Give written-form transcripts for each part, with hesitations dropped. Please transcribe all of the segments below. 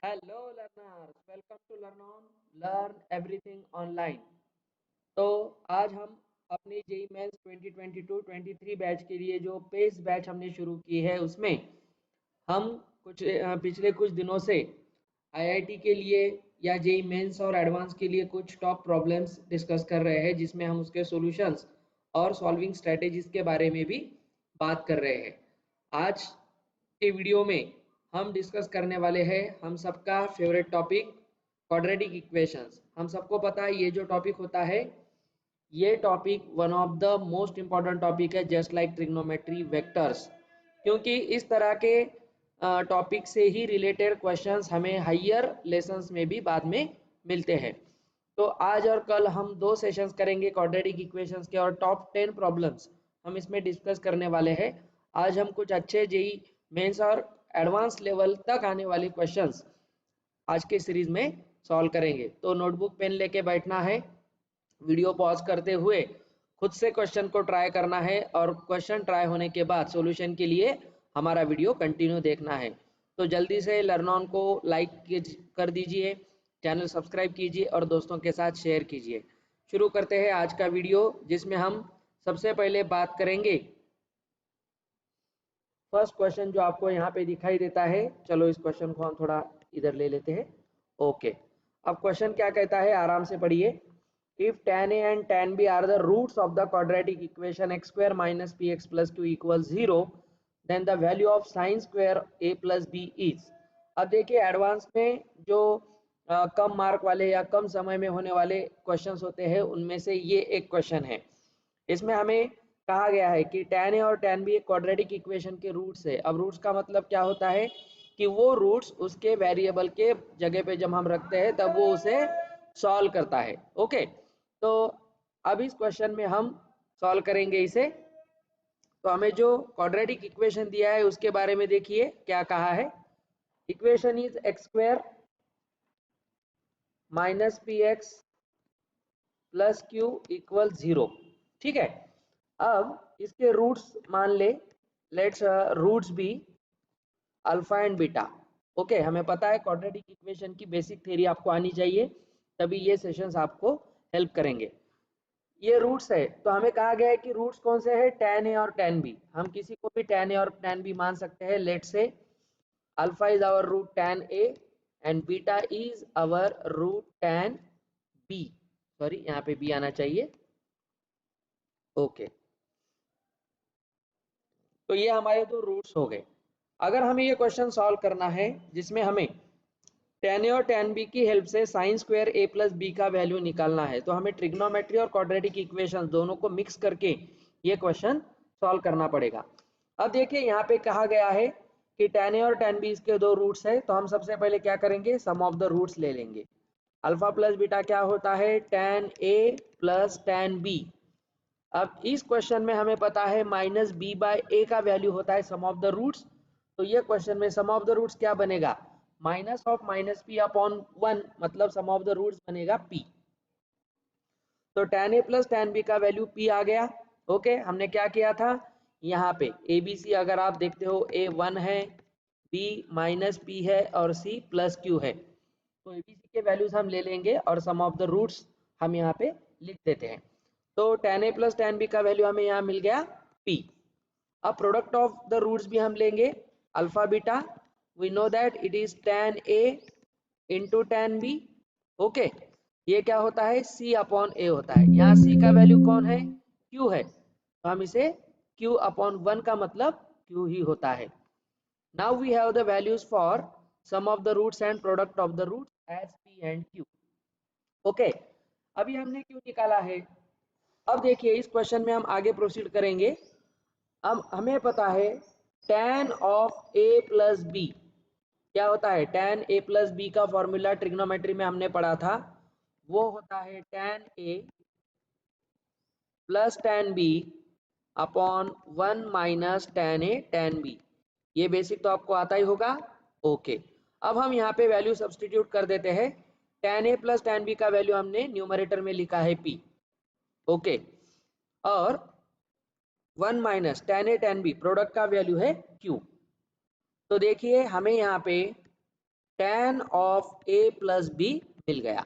Hello learners, welcome to learn everything online. तो आज हम अपनी जेई मेंस 2022-23 बैच के लिए जो पेस बैच हमने शुरू की है उसमें हम पिछले कुछ दिनों से आईआईटी के लिए या जेई मेंस और एडवांस के लिए कुछ टॉप प्रॉब्लम्स डिस्कस कर रहे हैं, जिसमें हम उसके सॉल्यूशंस और सॉल्विंग स्ट्रेटेजीज के बारे में भी बात कर रहे हैं। आज के वीडियो में हम डिस्कस करने वाले हैं हम सबका फेवरेट टॉपिक क्वाड्रेटिक इक्वेशंस। हम सबको पता है ये जो टॉपिक होता है, ये topic one of the most important topic है, जस्ट लाइक ट्रिग्नोमेट्री, वेक्टर्स, क्योंकि इस तरह के टॉपिक से ही रिलेटेड क्वेश्चंस हमें हायर लेसन्स में भी बाद में मिलते हैं। तो आज और कल हम दो सेशंस करेंगे क्वाड्रेटिक इक्वेशंस के, और टॉप 10 प्रॉब्लम्स हम इसमें डिस्कस करने वाले हैं। आज हम कुछ अच्छे जेई मेंस और एडवांस लेवल तक आने वाले क्वेश्चंस आज के सीरीज में सॉल्व करेंगे। तो नोटबुक पेन लेके बैठना है, वीडियो पॉज करते हुए खुद से क्वेश्चन को ट्राई करना है, और क्वेश्चन ट्राई होने के बाद सॉल्यूशन के लिए हमारा वीडियो कंटिन्यू देखना है। तो जल्दी से लर्न ऑन को लाइक कर दीजिए, चैनल सब्सक्राइब कीजिए और दोस्तों के साथ शेयर कीजिए। शुरू करते हैं आज का वीडियो, जिसमें हम सबसे पहले बात करेंगे फर्स्ट क्वेश्चन जो आपको यहाँ पे दिखाई देता है। चलो इस क्वेश्चन को हम थोड़ा इधर ले लेते हैं। ओके, अब क्वेश्चन क्या कहता है, आराम से पढ़िए। If tan A and tan B are the roots of the quadratic equation x square minus px plus q equals 0, then the value of sin square a plus b is। अब देखिए advance में जो कम mark वाले या कम समय में होने वाले क्वेश्चंस होते हैं, उनमें से ये एक क्वेश्चन है। इसमें हमें कहा गया है कि tan a और tan b एक क्वाड्रेटिक इक्वेशन के रूट्स है। अब रूट्स का मतलब क्या होता है कि वो रूट्स उसके वेरिएबल के जगह पे जब हम रखते हैं तब वो उसे सॉल्व करता है। ओके, तो अब इस क्वेश्चन में हम सॉल्व करेंगे इसे। तो हमें जो क्वाड्रेटिक इक्वेशन दिया है उसके बारे में देखिए क्या कहा है। Equation is x square minus p x plus q equal 0। ठीक है, अब इसके रूट्स मान ले, let's roots be alpha and beta. Okay, हमें पता है क्वाड्रेटिक इक्वेशन की बेसिक थ्योरी आपको आनी चाहिए, तभी ये सेशंस आपको हेल्प करेंगे। ये रूट्स है, तो हमें कहा गया है कि रूट्स कौन से हैं, tan a और tan b। हम किसी को भी tan a और tan b मान सकते हैं। Let's say alpha is our root tan a and beta is our root tan b। Sorry, यहाँ पे b आना चाहिए। ओके, तो ये हमारे दो रूट्स हो गए। अगर हमें ये क्वेश्चन सॉल्व करना है जिसमें हमें tan a और tan b की हेल्प से sine square a plus B का वैल्यू निकालना है, तो हमें ट्रिग्नोमेट्री और क्वाड्रेटिक इक्वेशन दोनों को मिक्स करके ये क्वेश्चन सॉल्व करना पड़ेगा। अब देखिए यहाँ पे कहा गया है कि tan a और tan b इसके दो रूट्स है, तो हम सबसे पहले क्या करेंगे, सम ऑफ द रूट्स ले लेंगे। अल्फा प्लस बीटा क्या होता है, tan a plus tan b। अब इस क्वेश्चन में हमें पता है माइनस बी बाय ए का वैल्यू होता है सम ऑफ द रूट्स। तो ये क्वेश्चन में सम ऑफ द रूट्स क्या बनेगा, minus of minus P upon 1, मतलब सम ऑफ द रूट्स बनेगा पी। तो tan a plus tan b का वैल्यू p आ गया। ओके, हमने क्या किया था, यहाँ पे ए बी सी अगर आप देखते हो, a 1 है, b माइनस p है और c प्लस q है। तो ए बी सी के वैल्यूज हम ले लेंगे और सम ऑफ द रूट्स हम यहाँ पे लिख देते हैं। तो tan a plus tan b का वैल्यू हमें यहाँ मिल गया p। अब प्रोडक्ट ऑफ द रूट्स भी हम लेंगे, alpha beta, we know that it is tan a into tan b। Okay, ये क्या होता है, c अपॉन a होता है। यहाँ c का वैल्यू कौन है, q है, तो हम इसे q अपॉन 1 का मतलब q ही होता है। Now we have the values for sum of the roots and product of the roots as p and q। Okay, अभी हमने q निकाला है। अब देखिए इस क्वेश्चन में हम आगे प्रोसीड करेंगे। अब हमें पता है tan of a plus B क्या होता है, tan a प्लस बी का फॉर्मूला ट्रिग्नोमेट्री में हमने पढ़ा था, वो होता है tan a plus tan b upon 1 minus tan a tan b। ये बेसिक तो आपको आता ही होगा। ओके, अब हम यहाँ पे वैल्यू सब्सटीट्यूट कर देते हैं। tan a plus tan b का वैल्यू हमने न्यूमरेटर में लिखा है p। ओके, और 1 minus tan a tan b product का वैल्यू है q। तो देखिए हमें यहाँ पे tan of A plus b मिल गया।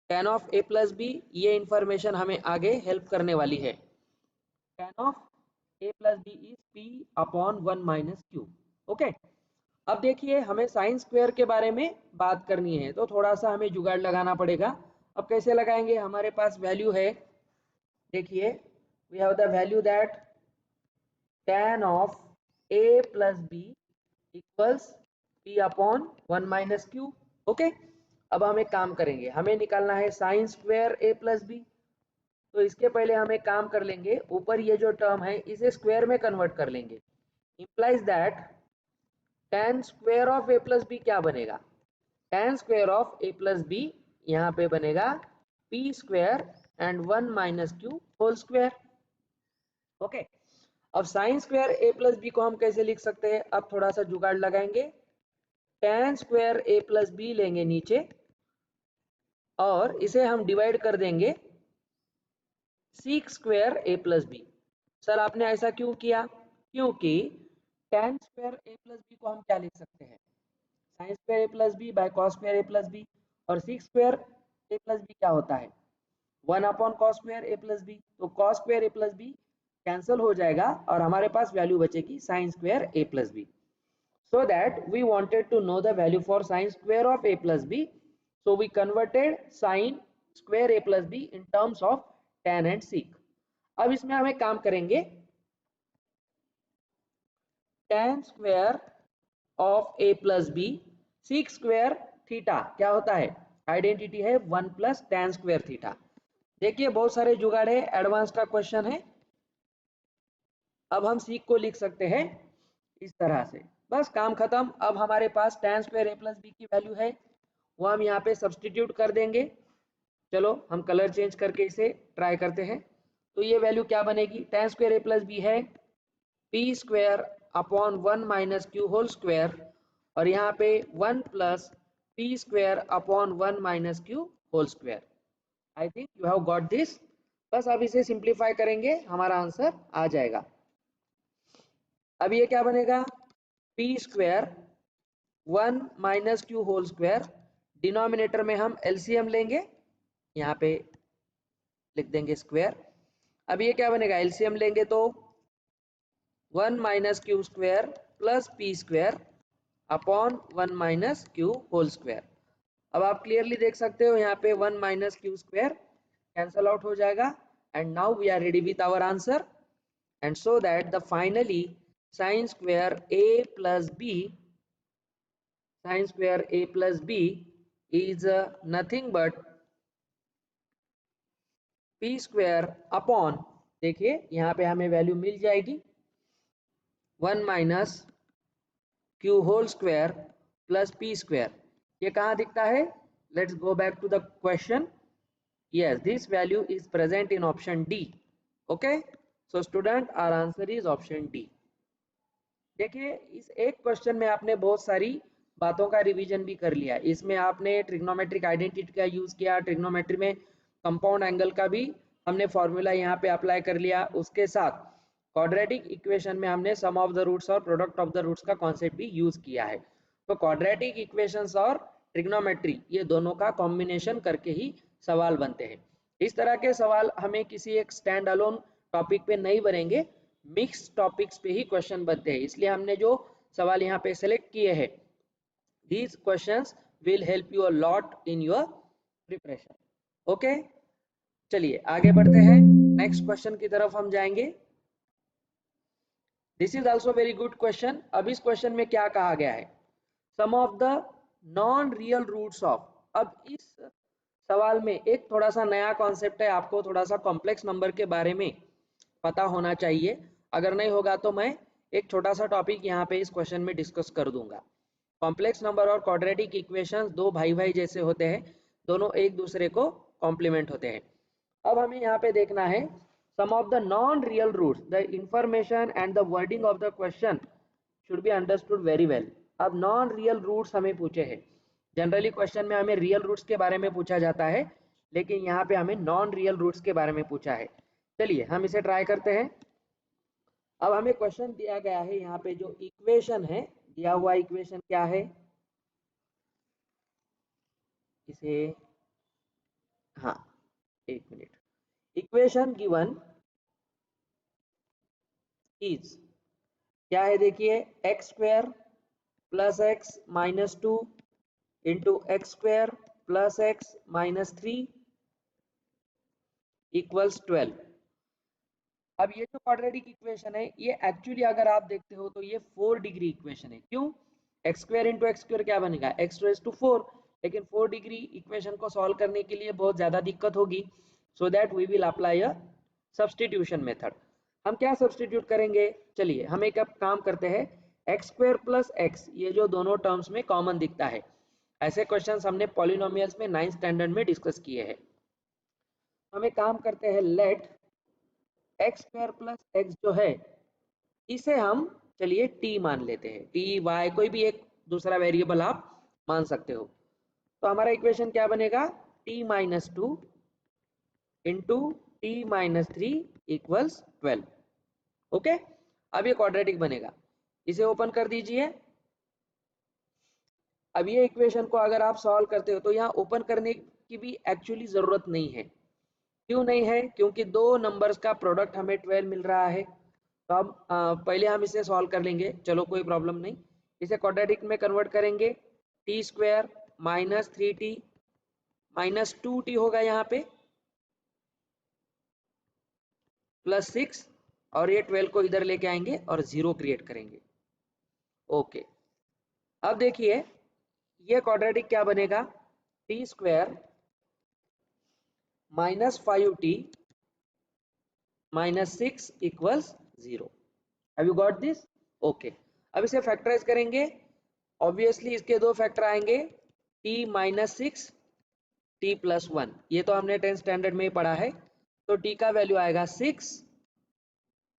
tan of A plus b, ये इंफॉर्मेशन हमें आगे हेल्प करने वाली है। tan of a plus b is p upon 1 minus q. Okay, अब देखिए हमें साइन स्क्वायर के बारे में बात करनी है, तो थोड़ा सा हमें जुगाड़ लगाना पड़ेगा। अब कैसे लगाएंगे, हमारे पास वैल्यू है, देखिए we have the value that tan of a plus b equals p upon 1 minus q. Okay, अब हम एक काम करेंगे, हमें निकालना है sine square a plus b. तो इसके पहले हम एक काम कर लेंगे, ऊपर ये जो टर्म है इसे स्क्वायर में कन्वर्ट कर लेंगे। Implies that tan square of a plus B क्या बनेगा, tan square of a plus b यहाँ पे बनेगा p square and 1 minus q whole square. Okay, अब sine square a plus b को हम कैसे लिख सकते हैं, अब थोड़ा सा जुगाड़ लगाएंगे। tan square a plus b लेंगे नीचे, और इसे हम डिवाइड कर देंगे sec square a plus b. Sir आपने ऐसा क्यों किया, क्योंकि tan square a plus b को हम क्या लिख सकते हैं, sine square a plus b by cos square a plus b, और sec square a plus B क्या होता है 1 upon cos square a plus b. तो cos square a plus B cancel हो जाएगा और हमारे पास वैल्यू बचेगी sine square a plus b. So that we wanted to know the value for sine square of a plus b, so we converted sine square a plus b in terms of tan and sec। अब इसमें हम एक काम करेंगे, tan square of a plus b sec square theta क्या होता है, identity है 1 प्लस tan square थीटा। देखिए बहुत सारे जुगाड़ है, एडवांस का क्वेश्चन है। अब हम सीक को लिख सकते हैं इस तरह से, बस काम खत्म। अब हमारे पास tan square a plus B की वैल्यू है, वो हम यहाँ पे सब्सटीट्यूट कर देंगे। चलो हम कलर चेंज करके इसे ट्राई करते हैं। तो ये वैल्यू क्या बनेगी, tan square a plus b है p square upon 1 minus q whole square, और यहाँ पे 1 plus p square upon 1 minus q whole square. I think you have got this. बस अब इसे सिंप्लीफाई करेंगे, हमारा आंसर आ जाएगा। अब ये क्या बनेगा, p square 1 minus q whole square, denominator में हम एलसीएम लेंगे, यहाँ पे लिख देंगे स्क्वायर। अब ये क्या बनेगा, एलसीएम लेंगे तो 1 minus q square plus p square upon 1 minus q whole square. अब आप क्लियरली देख सकते हो यहाँ पे 1 minus q square cancel out हो जाएगा, and now we are ready with our answer. And so that the finally sine square a plus b, sin square a plus b is nothing but p square upon, देखिए यहाँ पे हमें value मिल जाएगी 1 minus q whole square plus p square. ये कहाँ दिखता है, let's go back to the question. yes, this value is present in option D। okay, so student our answer is option D। देखिए इस एक क्वेश्चन में आपने बहुत सारी बातों का रिवीजन भी कर लिया। इसमें आपने ट्रिग्नोमेट्रिक आइडेंटिटी का यूज किया, ट्रिग्नोमेट्री में कंपाउंड एंगल का भी हमने फॉर्मूला यहाँ पे अप्लाई कर लिया। उसके साथ क्वाड्रेटिक इक्वेशन में हमने सम ऑफ द रूट्स और प्रोडक्ट ऑफ द रूट्स का कॉन्सेप्ट भी यूज किया है। तो क्वाड्रेटिक इक्वेशंस और ट्रिग्नोमेट्री ये दोनों का कॉम्बिनेशन करके ही सवाल बनते हैं। इस तरह के सवाल हमें किसी एक स्टैंड अलोन टॉपिक पे नहीं बनेंगे, मिक्स टॉपिक्स पे ही क्वेश्चन बनते हैं। इसलिए हमने जो सवाल यहाँ पे सेलेक्ट किए हैं, these questions will help you a lot in your preparation। Okay, चलिए आगे बढ़ते हैं, नेक्स्ट क्वेश्चन की तरफ हम जाएंगे। This is also very good question. अब इस क्वेश्चन में क्या कहा गया है, sum of the non real roots of. अब इस सवाल में एक थोड़ा सा नया कॉन्सेप्ट है, आपको थोड़ा सा कॉम्प्लेक्स नंबर के बारे में पता होना चाहिए। अगर नहीं होगा तो मैं एक छोटा सा टॉपिक यहाँ पे इस क्वेश्चन में डिस्कस कर दूंगा। कॉम्प्लेक्स नंबर और क्वाड्रेटिक इक्वेशंस दो भाई भाई जैसे होते हैं, दोनों एक दूसरे को कॉम्प्लीमेंट होते हैं। अब हमें यहाँ पे देखना है sum of the non real roots, the information and the wording of the question should be understood very well. अब नॉन रियल रूट्स हमें पूछे हैं, जनरली क्वेश्चन में हमें रियल रूट्स के बारे में पूछा जाता है, लेकिन यहाँ पे हमें नॉन रियल रूट्स के बारे में पूछा है। चलिए हम इसे ट्राई करते हैं। अब हमें क्वेश्चन दिया गया है, यहाँ पे जो इक्वेशन है, दिया हुआ इक्वेशन क्या है, इसे, हाँ एक मिनट, इक्वेशन गिवन इज क्या है देखिए, x square plus x minus 2 into x square plus x minus 3 equals 12। अब ये जो क्वाड्रेटिक इक्वेशन है ये एक्चुअली अगर आप देखते हो तो ये 4 डिग्री इक्वेशन है। क्यों? X square into x square क्या बनेगा, एक्स रेज टू 4, लेकिन 4 डिग्री इक्वेशन को सॉल्व करने के लिए बहुत ज़्यादा दिक्कत होगी। So that we will apply a substitution method. हम क्या सब्सटीट्यूट करेंगे, चलिए हम एक अब काम करते हैं, एक्स स्क्वायर प्लस एक्स ये जो दोनों टर्म्स में कॉमन दिखता है, ऐसे क्वेश्चंस हमने पॉलिनोमियल्स में 9th स्टैंडर्ड में डिस्कस किए हैं। हम एक काम करते हैं, let x square plus x जो है इसे हम चलिए टी मान लेते हैं, टी वाई कोई भी एक दूसरा वेरिएबल आप मान सकते हो। तो हमारा इक्वेशन क्या बनेगा, T minus 2 into T minus 3 equals 12। Okay, अब ये क्वाड्रेटिक बनेगा, इसे ओपन कर दीजिए। अब ये इक्वेशन को अगर आप सॉल्व करते हो तो यहाँ ओपन करने की भी एक्चुअली जरूरत नहीं है। क्यों नहीं है, क्योंकि दो नंबर्स का प्रोडक्ट हमें 12 मिल रहा है। तो अब पहले हम इसे सॉल्व कर लेंगे, चलो कोई प्रॉब्लम नहीं। इसे क्वाड्रेटिक में कन्वर्ट करेंगे, T square minus 3t minus 2t होगा यहाँ पे प्लस 6, और ये 12 को इधर लेके आएंगे और 0 क्रिएट करेंगे। ओके, अब देखिए ये क्वाड्रेटिक क्या बनेगा, T square minus 5t minus 6 equals 0। Have you got this? Okay, अब इसे फैक्टराइज करेंगे, ऑब्वियसली इसके दो फैक्टर आएंगे, t माइनस 6 t प्लस 1, ये तो हमने 10th स्टैंडर्ड में ही पढ़ा है। तो t का वैल्यू आएगा 6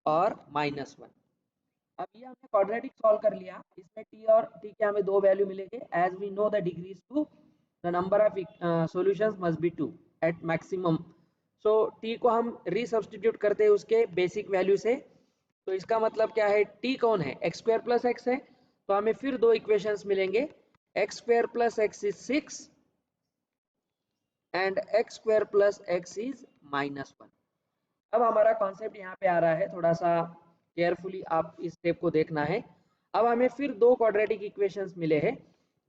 और माइनस 1। अब ये हमने क्वाड्रेटिक सॉल्व कर लिया, इसमें t और t के हमें दो वैल्यू मिलेंगे। As we know the degrees two, the number of solutions must be 2 at maximum. So t को हम रीसब्स्टिट्यूट करते हैं उसके बेसिक वैल्यू से। तो इसका मतलब क्या है, t कौन है, एक्स स्क्वायर प्लस एक्स है, तो हमें फिर दो इक्वेशंस मिलेंगे, x square plus x is 6 and x square plus x is minus 1। अब हमारा कॉन्सेप्ट यहाँ पे आ रहा है, थोड़ा सा केयरफुली आप इस स्टेप को देखना है। अब हमें फिर दो क्वाड्रेटिक इक्वेशंस मिले हैं,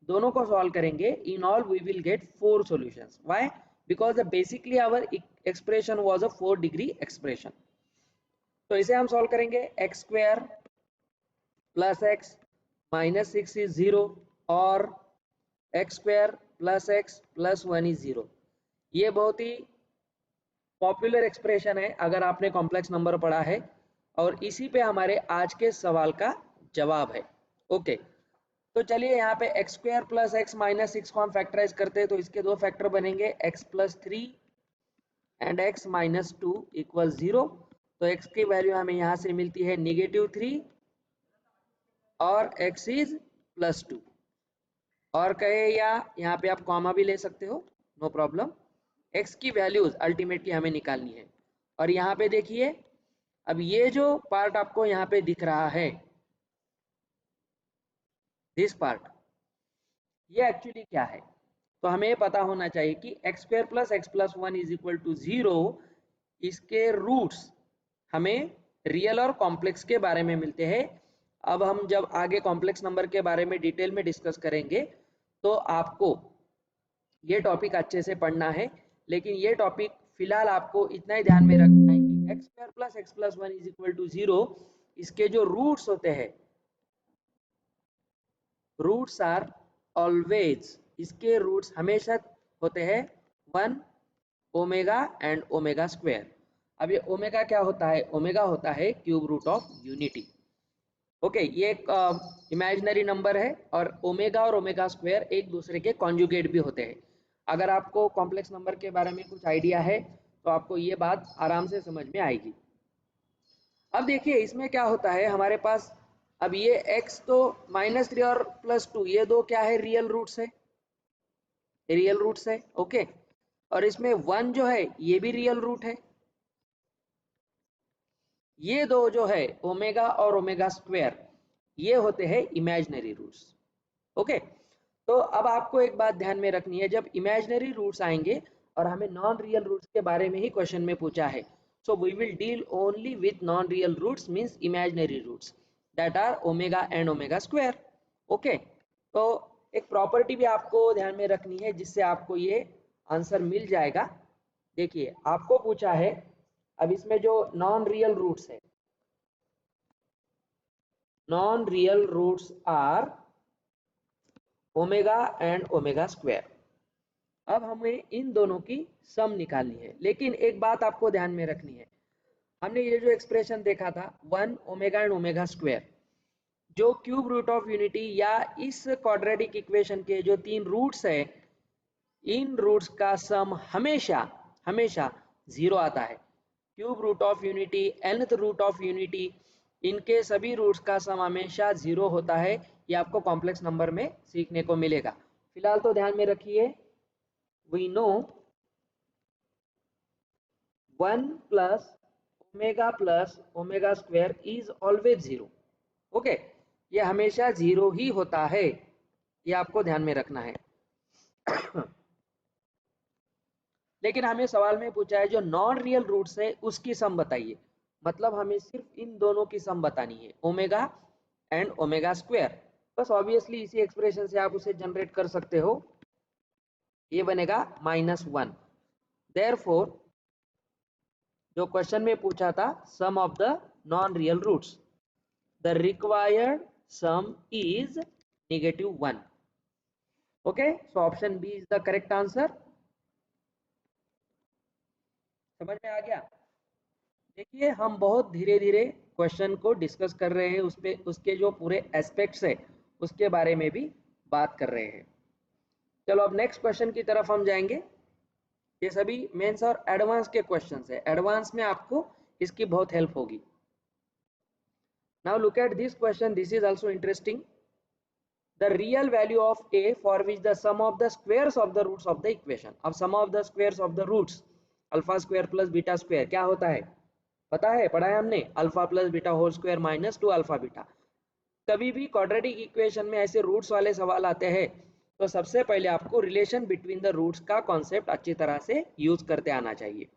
दोनों को सॉल्व करेंगे, in all we will get 4 solutions. Why? Because basically our expression was a 4 degree expression. तो इसे हम सॉल्व करेंगे, x square plus x minus 6 is 0 और x square plus x plus 1 is 0। ये बहुत ही पॉपुलर एक्सप्रेशन है अगर आपने कॉम्प्लेक्स नंबर पढ़ा है, और इसी पे हमारे आज के सवाल का जवाब है। ओके, तो चलिए यहाँ पे x square plus x minus 6 को हम फैक्टराइज करते हैं, तो इसके दो फैक्टर बनेंगे, x plus 3 and x minus 2 equal 0। तो एक्स की वैल्यू हमें यहाँ से मिलती है -3 और x इज प्लस 2, और कहे या यहाँ पे आप कॉमा भी ले सकते हो, नो प्रॉब्लम। x की वैल्यूज अल्टीमेटली हमें निकालनी है। और यहाँ पे देखिए, अब ये जो पार्ट आपको यहाँ पे दिख रहा है, दिस पार्ट, ये एक्चुअली क्या है, तो हमें पता होना चाहिए कि x square plus x plus 1 is equal to 0, इसके रूट्स हमें रियल और कॉम्प्लेक्स के बारे में मिलते हैं। अब हम जब आगे कॉम्प्लेक्स नंबर के बारे में डिटेल में डिस्कस करेंगे तो आपको ये टॉपिक अच्छे से पढ़ना है, लेकिन ये टॉपिक फिलहाल आपको इतना ही ध्यान में रखना है कि x square plus x plus 1 is equal to 0, इसके जो रूट्स होते हैं, रूट्स आर ऑलवेज, इसके रूट्स हमेशा होते हैं 1 ओमेगा एंड ओमेगा स्क्वायर। अब ये ओमेगा क्या होता है, ओमेगा होता है cube root of unity. Okay, ये एक इमेजिनरी नंबर है, और ओमेगा और ओमेगा स्क्वायर एक दूसरे के कॉन्जुगेट भी होते हैं। अगर आपको कॉम्प्लेक्स नंबर के बारे में कुछ आइडिया है तो आपको ये बात आराम से समझ में आएगी। अब देखिए इसमें क्या होता है हमारे पास, अब ये x तो -3 और +2 ये दो क्या है, रियल रूट्स है, रियल रूट्स है। ओके, और इसमें 1 जो है ये भी रियल रूट है। ये दो जो है ओमेगा और ओमेगा स्क्वायर ये होते हैं इमेजिनरी रूट्स। ओके, तो अब आपको एक बात ध्यान में रखनी है, जब इमेजिनरी रूट्स आएंगे और हमें नॉन रियल रूट्स के बारे में ही क्वेश्चन में पूछा है, so we will deal only with non real roots means imaginary roots that are omega and omega square. Okay, तो एक प्रॉपर्टी भी आपको ध्यान में रखनी है जिससे आपको ये आंसर मिल जाएगा। देखिए आपको पूछा है, अब इसमें जो नॉन रियल रूट्स है, non real roots are omega and omega square. अब हमें इन दोनों की सम निकालनी है, लेकिन एक बात आपको ध्यान में रखनी है, हमने ये जो एक्सप्रेशन देखा था 1 ओमेगा एंड ओमेगा स्क्वायर, जो क्यूब रूट ऑफ यूनिटी या इस क्वाड्रेटिक इक्वेशन के जो 3 रूट्स है, इन रूट्स का सम हमेशा हमेशा 0 आता है। Cube root of unity, nth root of unity, इनके सभी रूट्स का सम हमेशा 0 होता है। ये आपको कॉम्प्लेक्स नंबर में सीखने को मिलेगा। फिलहाल तो ध्यान में रखिए, we know 1 plus omega square is always 0। Okay, ये हमेशा 0 ही होता है, ये आपको ध्यान में रखना है। लेकिन हमें सवाल में पूछा है जो नॉन रियल रूट्स है उसकी सम बताइए, मतलब हमें सिर्फ इन दोनों की सम बतानी है, ओमेगा एंड ओमेगा स्क्वायर। बस ऑब्वियसली इसी एक्सप्रेशन से आप उसे जनरेट कर सकते हो, ये बनेगा -1। देयरफॉर जो क्वेश्चन में पूछा था sum of the non real roots, the required sum is -1। Okay, so option B is the correct answer. समझ में आ गया? देखिए हम बहुत धीरे धीरे क्वेश्चन को डिस्कस कर रहे हैं, उसके जो पूरे एस्पेक्ट्स है उसके बारे में भी बात कर रहे हैं। चलो अब नेक्स्ट क्वेश्चन की तरफ हम जाएंगे। ये सभी मेंस और एडवांस के क्वेश्चंस है, एडवांस में आपको इसकी बहुत हेल्प होगी। Now look at this question, this is also interesting. The real value of a for which the sum of the squares of the roots of the equation. अब sum of the squares of the roots, alpha square plus beta square क्या होता है, पता है, पढ़ा है हमने, alpha plus beta whole square minus 2 alpha beta. कभी भी क्वाड्रेटिक इक्वेशन में ऐसे रूट्स वाले सवाल आते हैं तो सबसे पहले आपको रिलेशन बिटवीन द रूट्स का कॉन्सेप्ट अच्छी तरह से यूज करते आना चाहिए,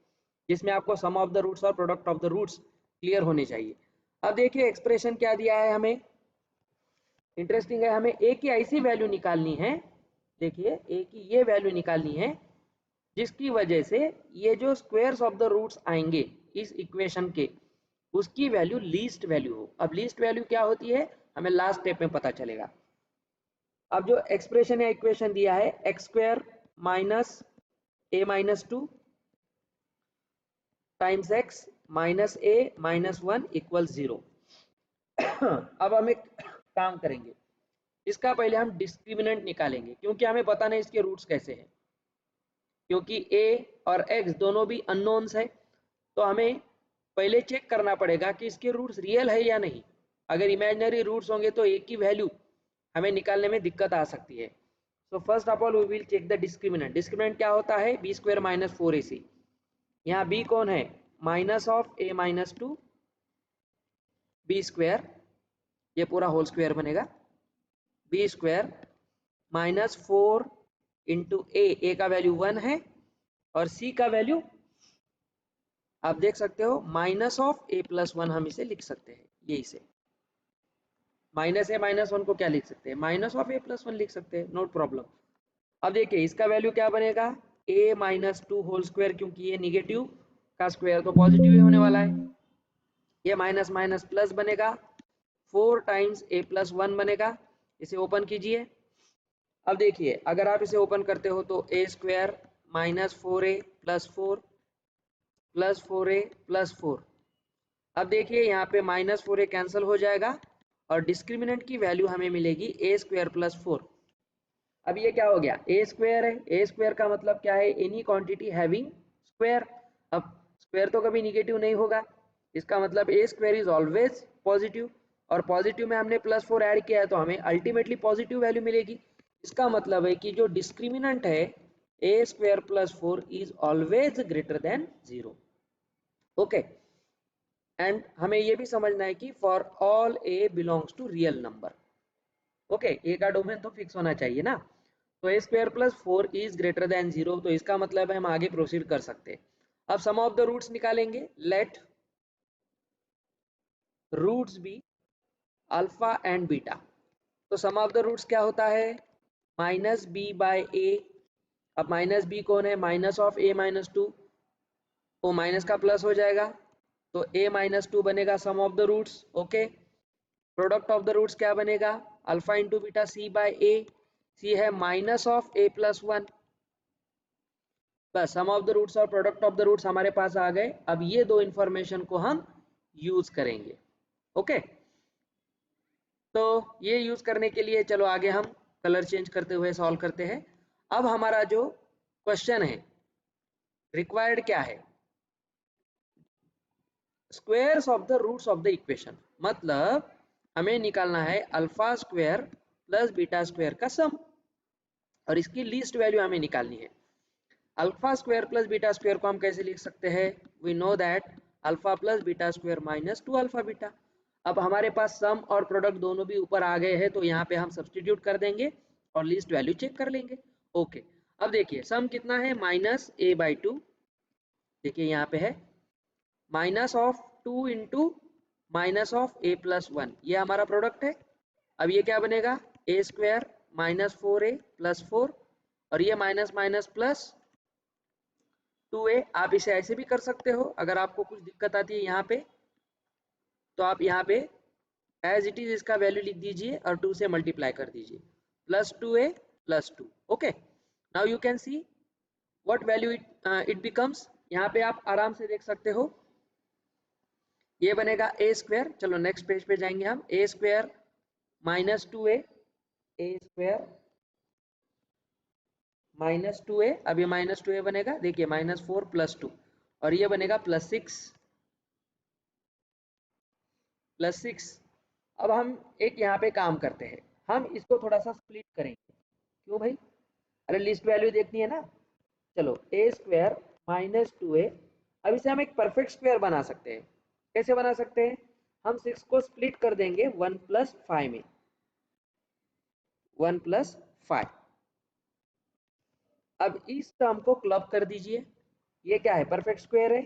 जिसमें आपको सम ऑफ द रूट्स और product of the roots clear होने चाहिए। अब देखिए एक्सप्रेशन क्या दिया है हमें, इंटरेस्टिंग है, हमें ए की ऐसी वैल्यू निकालनी है, देखिए ए की ये वैल्यू निकालनी है जिसकी वजह से ये जो स्क्वायर्स ऑफ द रूट्स आएंगे इस इक्वेशन के, उसकी वैल्यू लीस्ट वैल्यू हो। अब लीस्ट वैल्यू क्या होती है हमें लास्ट स्टेप में पता चलेगा। अब जो एक्सप्रेशन या इक्वेशन दिया है एक्स स्क्वायर माइनस ए माइनस 2 टाइम्स एक्स माइनस ए माइनस 1 इक्वल 0। अब हम एक काम करेंगे, इसका पहले हम डिस्क्रिमिनेंट निकालेंगे क्योंकि हमें पता नहीं इसके रूट्स कैसे हैं, क्योंकि a और x दोनों भी अननोन्स है, तो हमें पहले चेक करना पड़ेगा कि इसके रूट्स रियल है या नहीं। अगर इमेजिनरी रूट्स होंगे तो a की वैल्यू हमें निकालने में दिक्कत आ सकती है। So first of all we will check the discriminant. Discriminant क्या होता है, बी स्क्वायर माइनस 4ac। यहाँ b कौन है, minus of a minus 2 b square, ये पूरा होल स्क्वायर बनेगा, b square minus 4 into a का वैल्यू 1 है और c का वैल्यू आप देख सकते हो माइनस ऑफ a प्लस 1 हम इसे लिख सकते हैं, ये इसे माइनस ए माइनस 1 को क्या लिख सकते हैं, माइनस ऑफ a प्लस 1 लिख सकते हैं, नो प्रॉब्लम। अब देखिए इसका वैल्यू क्या बनेगा, a माइनस 2 होल स्क्वायर, क्योंकि ये निगेटिव का स्क्वायर तो पॉजिटिव ही होने वाला है, ये माइनस माइनस प्लस बनेगा, 4 टाइम्स a प्लस 1 बनेगा। इसे ओपन कीजिए। अब देखिए अगर आप इसे ओपन करते हो तो a square minus 4a plus 4 plus 4a plus 4। अब देखिए यहाँ पे माइनस 4a कैंसिल हो जाएगा और डिस्क्रिमिनेंट की वैल्यू हमें मिलेगी a स्क्वायर प्लस 4। अब ये क्या हो गया, a स्क्वायर है, a स्क्वायर का मतलब क्या है, एनी क्वांटिटी हैविंग स्क्वायर। अब स्क्वायर तो कभी निगेटिव नहीं होगा, इसका मतलब a square is always positive, और पॉजिटिव में हमने प्लस 4 ऐड किया है तो हमें अल्टीमेटली पॉजिटिव वैल्यू मिलेगी। इसका मतलब है कि जो डिस्क्रिमिनेंट है a square plus 4 is always greater than 0। Okay, and हमें ये भी समझना है कि for all a belongs to real number. Okay, A का डोमेन तो फिक्स होना चाहिए ना, तो A square plus 4 is greater than 0, तो इसका मतलब है हम आगे प्रोसीड कर सकते हैं। अब सम ऑफ द रूट्स निकालेंगे। Let roots be alpha and beta. तो सम ऑफ द रूट्स क्या होता है, माइनस बी बाय ए। अब माइनस बी कौन है, माइनस ऑफ ए माइनस 2, वो माइनस का प्लस हो जाएगा, तो a माइनस 2 बनेगा sum of the roots. Okay, product of the roots क्या बनेगा, alpha into beta C by A. C है माइनस ऑफ ए प्लस 1। बस सम ऑफ द रूट्स और प्रोडक्ट ऑफ द रूट्स हमारे पास आ गए। अब ये दो इंफॉर्मेशन को हम यूज करेंगे। ओके, तो ये यूज करने के लिए चलो आगे हम कलर चेंज करते हुए सॉल्व करते हैं। अब हमारा जो क्वेश्चन है, रिक्वायर्ड क्या है, squares of the roots of the equation. मतलब हमें निकालना है alpha square plus beta square का सम, और इसकी लीस्ट वैल्यू हमें निकालनी है। Alpha square plus beta square को हम कैसे लिख सकते हैं, we know that alpha plus beta square minus 2 alpha beta. अब हमारे पास सम और प्रोडक्ट दोनों भी ऊपर आ गए हैं, तो यहाँ पे हम सब्सटीट्यूट कर देंगे और लीस्ट वैल्यू चेक कर लेंगे। ओके, अब देखिए सम कितना है, माइनस ए बाई 2। देखिए यहाँ पे है minus of 2 into minus of A plus 1, ये हमारा प्रोडक्ट है। अब ये क्या बनेगा, ए स्क्वायर माइनस 4a प्लस 4, और ये माइनस माइनस प्लस 2a। आप इसे ऐसे भी कर सकते हो, अगर आपको कुछ दिक्कत आती है यहाँ पे, तो आप यहाँ पे एज इट इज इसका वैल्यू लिख दीजिए और 2 से मल्टीप्लाई कर दीजिए, plus 2a plus 2। Okay, now you can see what value it becomes. यहाँ पे आप आराम से देख सकते हो, ये बनेगा ए स्क्वायर। चलो नेक्स्ट पेज पे जाएंगे हम, ए स्क्वायर माइनस 2a, ए स्क्वायर माइनस 2a। अब ये माइनस 2a बनेगा, देखिए माइनस 4 प्लस 2, और ये बनेगा प्लस 6 प्लस 6। अब हम एक यहाँ पे काम करते हैं, हम इसको थोड़ा सा स्प्लिट करेंगे। क्यों भाई, अरे लिस्ट वैल्यू देखनी है ना। चलो ए स्क्वायर माइनस 2a, अब इसे हम एक परफेक्ट स्क्वायर बना सकते हैं। कैसे बना सकते हैं, हम 6 को स्प्लिट कर देंगे 1 प्लस 5 में, 1 प्लस 5। अब इस टर्म को क्लब कर दीजिए, ये क्या है, परफेक्ट स्क्वायर है,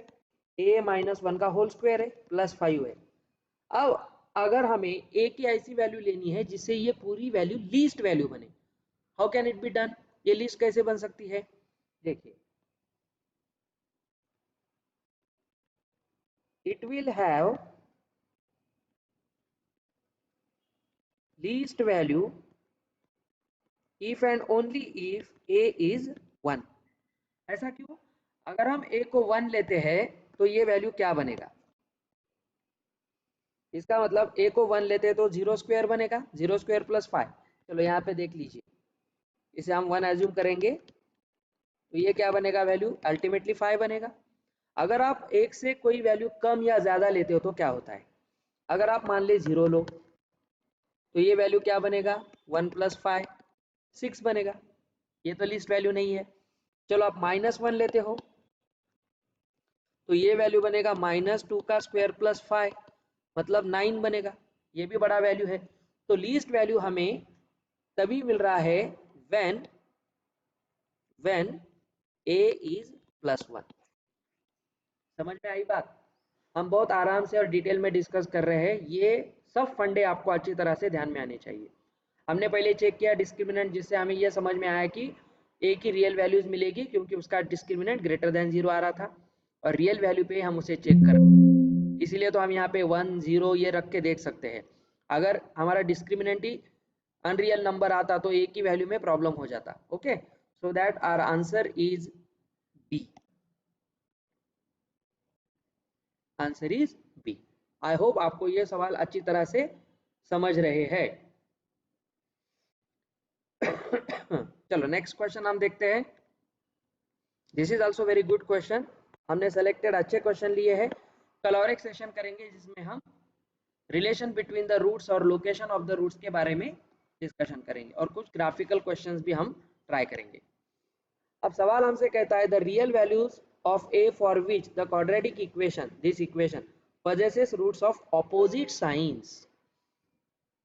a माइनस 1 का होल स्क्वायर है प्लस 5 है। अब अगर हमें a की ऐसी वैल्यू लेनी है जिससे ये पूरी वैल्यू लीस्ट वैल्यू बने, how can it be done, ये लिस्ट कैसे बन सकती है, देखिए it will have least value if and only if a is 1। ऐसा क्यों, अगर हम a को 1 लेते हैं तो ये वैल्यू क्या बनेगा, इसका मतलब a को 1 लेते हैं तो 0 स्क्वायर बनेगा, 0 स्क्वायर प्लस 5। चलो यहाँ पे देख लीजिए, इसे हम 1 एज्यूम करेंगे तो ये क्या बनेगा, वैल्यू अल्टीमेटली 5 बनेगा। अगर आप एक से कोई वैल्यू कम या ज़्यादा लेते हो तो क्या होता है, अगर आप मान ले 0 लो तो ये वैल्यू क्या बनेगा, 1 प्लस 5 6 बनेगा, ये तो लिस्ट वैल्यू नहीं है। चलो आप माइनस 1 लेते हो तो ये वैल्यू बनेगा माइनस 2 का स्क्वायर प्लस 5, मतलब 9 बनेगा, ये भी बड़ा वैल्यू है। तो लीस्ट वैल्यू हमें तभी मिल रहा है व्हेन a इज प्लस 1। समझ में आई बात, हम बहुत आराम से और डिटेल में डिस्कस कर रहे हैं, ये सब फंडे आपको अच्छी तरह से ध्यान में आने चाहिए। हमने पहले चेक किया डिस्क्रिमिनेंट, जिससे हमें यह समझ में आया कि a की रियल वैल्यूज मिलेगी क्योंकि उसका डिस्क्रिमिनेंट ग्रेटर देन 0 आ रहा था, और रियल वैल्यू पे हम उसे चेक कर, इसीलिए तो हम यहाँ पे 1 0 ये रख के देख सकते हैं। अगर हमारा डिस्क्रिमिनेंट ही अनरियल नंबर आता तो a की वैल्यू में प्रॉब्लम हो जाता। Okay, so that our answer is b, answer is b. I hope आपको ये सवाल अच्छी तरह से समझ रहे हैं। चलो नेक्स्ट क्वेश्चन हम देखते हैं। This is also very good question, हमने सेलेक्टेड अच्छे क्वेश्चन लिए हैं। कल और एक सेशन करेंगे जिसमें हम रिलेशन बिटवीन द रूट्स और लोकेशन ऑफ द रूट्स के बारे में डिस्कशन करेंगे, और कुछ ग्राफिकल क्वेश्चंस भी हम ट्राई करेंगे। अब सवाल हमसे कहता है the real values of a for which the quadratic equation this equation possesses roots of opposite signs.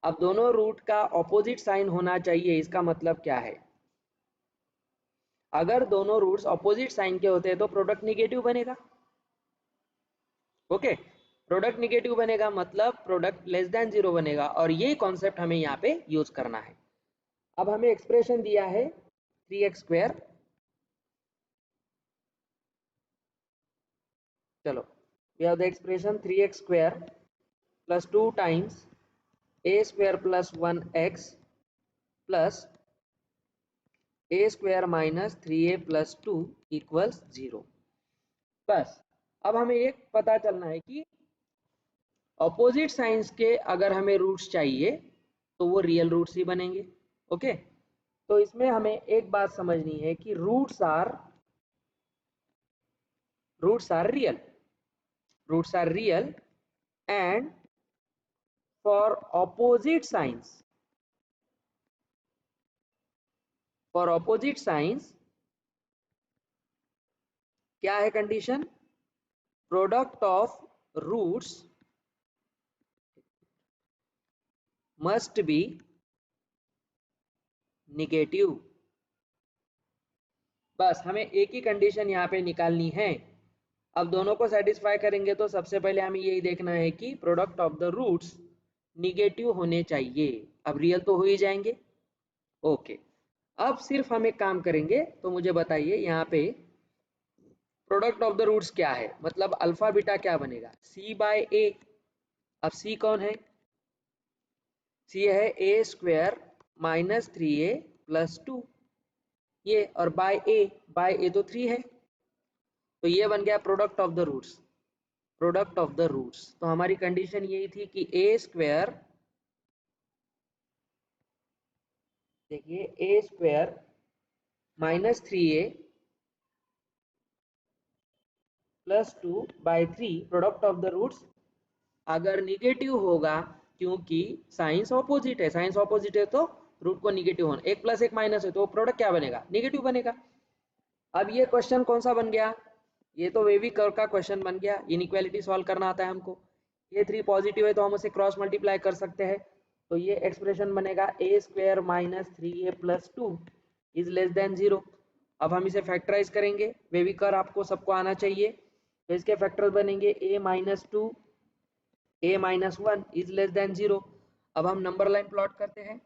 अब दोनों रूट का ऑपोजिट साइन होना चाहिए, इसका मतलब क्या है, अगर दोनों रूट्स ऑपोजिट साइन के होते हैं तो प्रोडक्ट निगेटिव बनेगा। ओके, प्रोडक्ट निगेटिव बनेगा मतलब प्रोडक्ट लेस देन 0 बनेगा, और ये कॉन्सेप्ट हमें यहाँ पे यूज करना है। अब हमें एक्सप्रेशन दिया है 3x²। चलो, we have the expression 3x² plus 2 times a² plus 1x plus a² minus 3a plus 2 equals 0। बस अब हमें एक पता चलना है कि ऑपोजिट साइंस के अगर हमें रूट्स चाहिए तो वो रियल रूट्स ही बनेंगे। ओके, तो इसमें हमें एक बात समझनी है कि roots are real and for opposite signs क्या है condition? Product of roots must be negative. बस हमें एक ही कंडीशन यहाँ पे निकालनी है। अब दोनों को सेटिस्फाई करेंगे तो सबसे पहले हमें यही देखना है कि product of the roots negative होने चाहिए। अब रियल तो हो ही जाएंगे। ओके, अब सिर्फ हम एक काम करेंगे, तो मुझे बताइए यहाँ पे प्रोडक्ट ऑफ द रूट्स क्या है, मतलब अल्फा बीटा क्या बनेगा? c/a। अब c कौन है? c है a² माइनस 3a प्लस 2, ये, और बाय ए तो 3 है, तो ये बन गया प्रोडक्ट ऑफ द रूट्स। तो हमारी कंडीशन यही थी कि a², देखिए a² minus 3a plus 2/3 product of the roots अगर निगेटिव होगा, क्योंकि साइंस ऑपोजिट है तो रूट को निगेटिव होना, 1 + 1 - है तो प्रोडक्ट क्या बनेगा? निगेटिव बनेगा। अब ये क्वेश्चन कौन सा बन गया? ये तो वेवी कर्व का क्वेश्चन बन गया। इनइक्वालिटी सॉल्व करना आता है हमको। ये 3 पॉजिटिव है तो हम उसे क्रॉस मल्टीप्लाई कर सकते हैं, तो ये एक्सप्रेशन बनेगा a² minus 3a plus 2 is less than 0। अब हम इसे फैक्टराइज करेंगे, वेवी कर्व आपको सबको आना चाहिए, तो इसके फैक्टर्स बनेंगे a minus 2 a minus 1 is less than 0। अब हम नंबर लाइन प्लॉट करते हैं।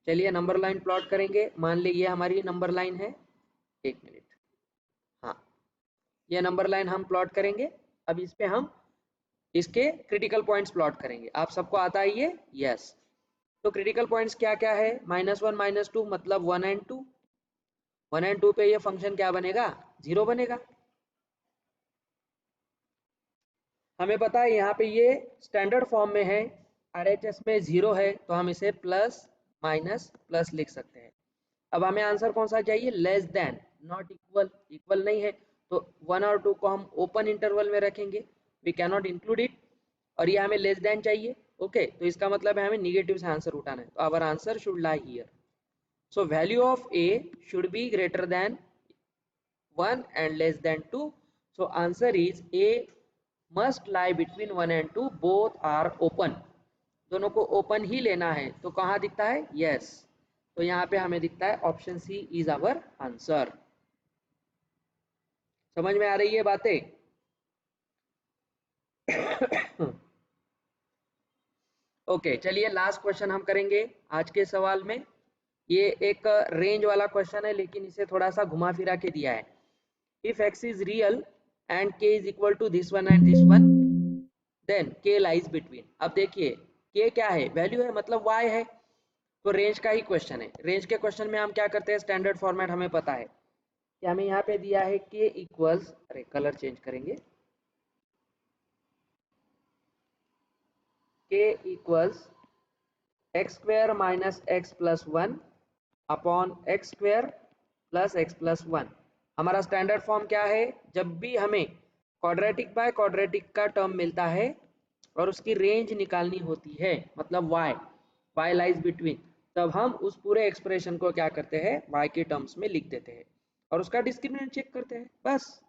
चलिए नंबर लाइन प्लॉट करेंगे। मान लीजिए हमारी नंबर लाइन है, 1 मिनट, हाँ, ये नंबर लाइन हम प्लॉट करेंगे। अब इस पे हम इसके क्रिटिकल पॉइंट्स प्लॉट करेंगे। आप सबको आता है ये? यस। तो क्रिटिकल पॉइंट्स क्या क्या है? -1 -2 मतलब 1 और 2। 1 और 2 पे ये फंक्शन क्या बनेगा? 0 बनेगा। हमें पता है यहाँ पे ये स्टैंडर्ड फॉर्म में है, RHS में 0 है, तो हम इसे प्लस माइनस प्लस लिख सकते हैं। अब हमें आंसर कौन सा चाहिए? Less than, not equal. Equal नहीं है तो 1 और 2 को हम ओपन इंटरवल में रखेंगे, we can not include it, और ये हमें लेस देन चाहिए। ओके, तो इसका मतलब है हमें निगेटिव से आंसर उठाना है, तो our answer should lie here. So value of a should be greater than 1 and less than 2। so answer is a must lie between 1 and 2, both are open। दोनों को ओपन ही लेना है, तो कहाँ दिखता है? यस, तो यहाँ पे हमें दिखता है option c is our answer. समझ में आ रही है बातें? ओके, चलिए लास्ट क्वेश्चन हम करेंगे आज के सवाल में। ये एक रेंज वाला क्वेश्चन है, लेकिन इसे थोड़ा सा घुमा फिरा के दिया है। If x is real and k is equal to this one and this one, then k lies between. अब देखिए k क्या है? वैल्यू है, मतलब y है, तो रेंज का ही क्वेश्चन है। रेंज के क्वेश्चन में हम क्या करते हैं? स्टैंडर्ड फॉर्मेट हमें पता है कि हमें यहाँ पे दिया है k इक्वल्स, अरे कलर चेंज करेंगे, k equals x² minus x plus 1 upon x² plus x plus 1। हमारा स्टैंडर्ड फॉर्म क्या है? जब भी हमें क्वाड्रेटिक बाय क्वाड्रेटिक का टर्म मिलता है और उसकी रेंज निकालनी होती है, मतलब y लाइज बिटवीन, तब हम उस पूरे एक्सप्रेशन को क्या करते हैं? y के टर्म्स में लिख देते हैं और उसका डिस्क्रिमिनेंट चेक करते हैं, बस।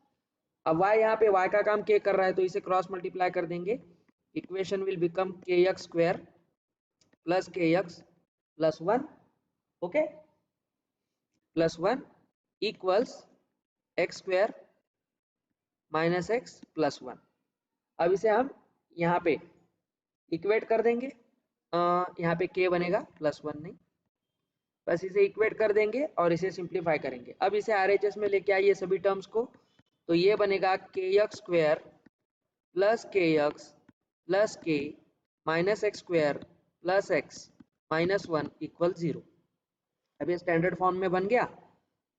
अब y यहाँ पे y का काम k कर रहा है, तो इसे क्रॉस मल्टीप्लाई कर देंगे। Equation will become kx² plus kx plus 1, okay, plus 1 equals x square minus x plus 1। अब इसे हम यहाँ पे इक्वेट कर देंगे, यहाँ पे k बनेगा +1 नहीं, बस इसे इक्वेट कर देंगे और इसे सिंप्लीफाई करेंगे। अब इसे RHS में लेके आइए सभी टर्म्स को, तो ये बनेगा kx square plus kx plus k minus x square plus x minus 1 equal 0। अब ये स्टैंडर्ड फॉर्म में बन गया।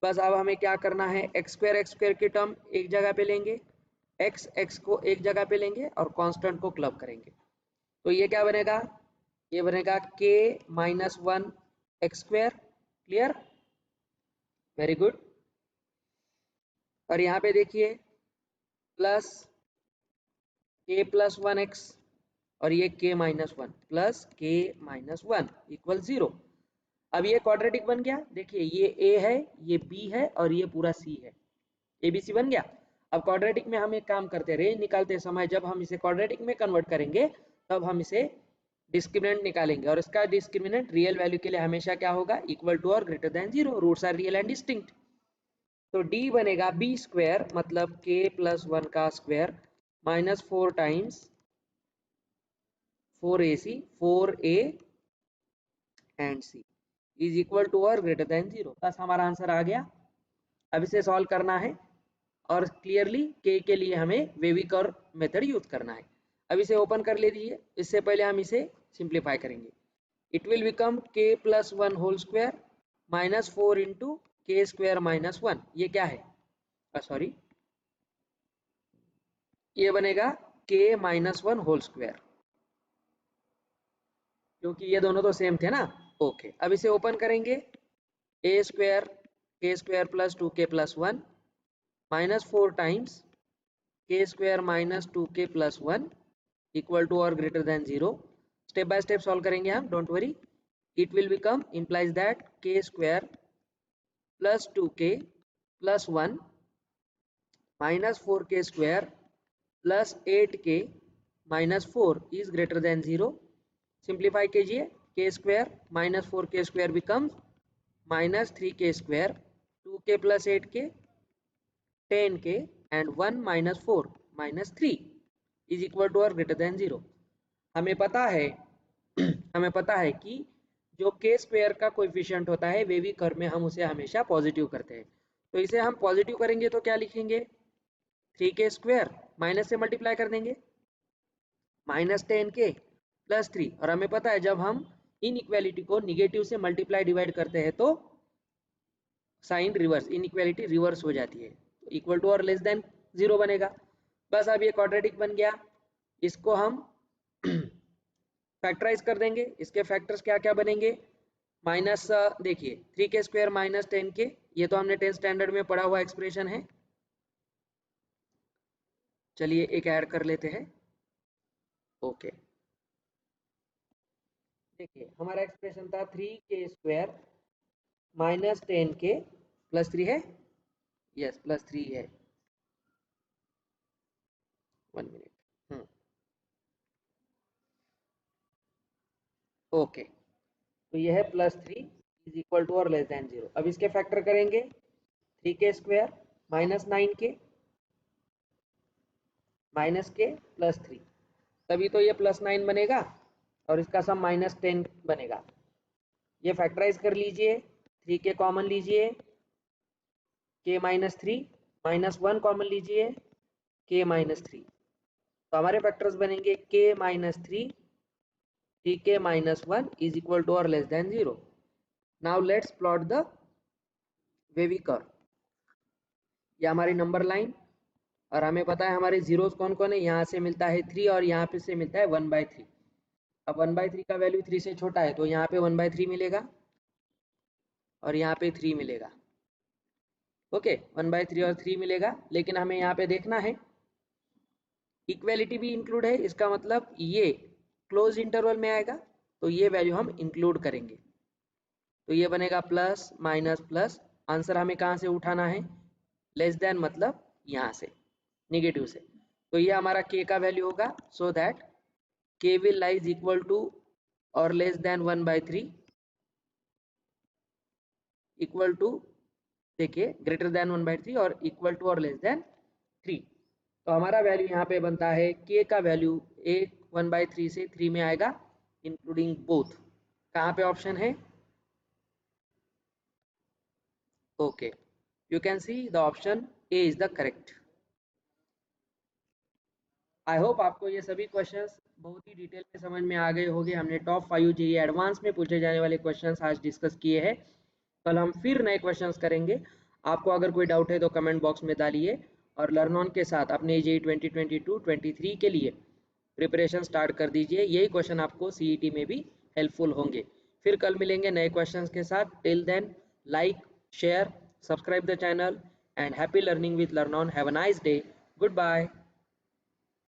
बस अब हमें क्या करना है, एक्स स्क्वायर की टर्म एक जगह पे लेंगे, एक्स को एक जगह पे लेंगे और कांस्टेंट को क्लब करेंगे। तो ये क्या बनेगा, ये बनेगा k minus 1 x square. Clear, very good. और यहाँ पे देखिए प्लस k प्लस 1 एक्स और ये k minus 1 plus k minus 1 equal 0। अब ये क्वाड्रेटिक बन गया। देखिए ये a है, ये b है और ये पूरा c है, ABC बन गया। अब क्वाड्रेटिक में हम एक काम करते हैं, रेंज निकालते समय जब हम इसे क्वाड्रेटिक में कन्वर्ट करेंगे तब हम इसे डिस्क्रिमिनेंट निकालेंगे, और इसका डिस्क्रिमिनेंट रियल वैल्यू के लिए हमेशा क्या होगा, इक्वल टू और greater than 0। Roots are real and distinct. तो d बनेगा b स्क्वायर मतलब k प्लस 1 का square minus 4 times 4ac 4a and c is equal to और ग्रेटर देन 0। बस हमारा आंसर आ गया। अब इसे सॉल्व करना है और क्लियरली k के लिए हमें वेवी कर्व मेथड यूज करना है। अब इसे ओपन कर लीजिए, इससे पहले हम इसे सिंप्लीफाई करेंगे। It will become k plus 1 whole square minus 4 into k square minus 1। ये क्या है, सॉरी, ये बनेगा k माइनस 1 होल स्क्वायर, क्योंकि ये दोनों तो सेम थे ना। ओके, अब इसे ओपन करेंगे, a square k square plus 2k plus 1 minus 4 times k square minus 2k plus 1 equal to और greater than 0। Step by step solve करेंगे हम, don't worry. It will become implies that k square plus 2k plus 1 minus 4k square plus 8k minus 4 is greater than 0। Simplify कीजिए, k square minus 4k square becomes minus 3k square 2k plus 8k 10k and 1 minus 4 minus 3 is equal to और greater than 0। हमें पता है हमें पता है कि जो k स्क्वायर का कोएफिशिएंट होता है वेवी कर्व में हम उसे हमेशा पॉजिटिव करते हैं। तो इसे हम पॉजिटिव करेंगे तो क्या लिखेंगे, 3k स्क्वायर माइनस से मल्टीप्लाई कर देंगे माइनस 10k प्लस 3। और हमें पता है जब हम इनइक्वालिटी को निगेटिव से मल्टीप्लाई डिवाइड करते हैं तो साइन रिवर्स, इनइक्वालिटी रिवर्स हो जाती है, तो इक्वल टू और लेस देन 0 बनेगा। बस अब ये क्वाड्रेटिक बन गया, इसको हम फैक्टराइज कर देंगे। इसके फैक्टर्स क्या क्या बनेंगे, माइनस देखिए 3k स्क्वायर माइनस 10k, ये तो हमने 10th स्टैंडर्ड में पढ़ा हुआ एक्सप्रेशन है। चलिए एक ऐड कर लेते हैं। ओके, देखिए हमारा एक्सप्रेशन था 3k square minus 10k plus 3 है, यस प्लस 3 है, 1 मिनट। ओके, तो यह है प्लस 3 इज इक्वल टू और लेस देन 0। अब इसके फैक्टर करेंगे, 3k square minus 9k minus के प्लस 3, तभी तो ये प्लस 9 बनेगा और इसका सम माइनस 10 बनेगा। ये फैक्टराइज कर लीजिए, 3k कॉमन लीजिए, k माइनस 3 माइनस 1 कॉमन लीजिए, k माइनस 3। तो हमारे फैक्टर्स बनेंगे k minus 3 3k minus 1 is equal to और less than 0। Now let's plot the wavy curve. ये हमारी नंबर लाइन, और हमें पता है हमारे जीरोस कौन कौन है, यहाँ से मिलता है 3 और यहाँ पे से मिलता है 1/3। अब 1/3 का वैल्यू 3 से छोटा है तो यहाँ पे 1/3 मिलेगा और यहाँ पे 3 मिलेगा। ओके, 1/3 और 3 मिलेगा, लेकिन हमें यहाँ पे देखना है इक्वेलिटी भी इंक्लूड है, इसका मतलब ये क्लोज इंटरवल में आएगा तो ये वैल्यू हम इंक्लूड करेंगे। तो ये बनेगा प्लस माइनस प्लस, आंसर हमें कहाँ से उठाना है, लेस देन मतलब यहाँ से निगेटिव से। तो ये हमारा k का वैल्यू होगा, so that k will lies equal to or less than 1/3 equal to देखिए ग्रेटर देन 1/3 और इक्वल टू और लेस देन 3। तो हमारा वैल्यू यहाँ पे बनता है k का वैल्यू 1/3 से 3 में आएगा इंक्लूडिंग बोथ। कहाँ पे ऑप्शन है? Okay, you can see the option A is the correct. I hope आपको ये सभी क्वेश्चंस बहुत ही डिटेल में समझ में आ गए होंगे। हमने टॉप 5 जेईई एडवांस में पूछे जाने वाले क्वेश्चंस आज डिस्कस किए हैं। कल हम फिर नए क्वेश्चंस करेंगे। आपको अगर कोई डाउट है तो कमेंट बॉक्स में डालिए और लर्न ऑन के साथ अपने जेईई 2022-23 के लिए प्रिपरेशन स्टार्ट कर दीजिए। यही क्वेश्चन आपको सीईटी में भी हेल्पफुल होंगे। फिर कल मिलेंगे नए क्वेश्चंस के साथ। Till then, like, share, subscribe the channel and happy learning with Learn On. Have a nice day. Good bye.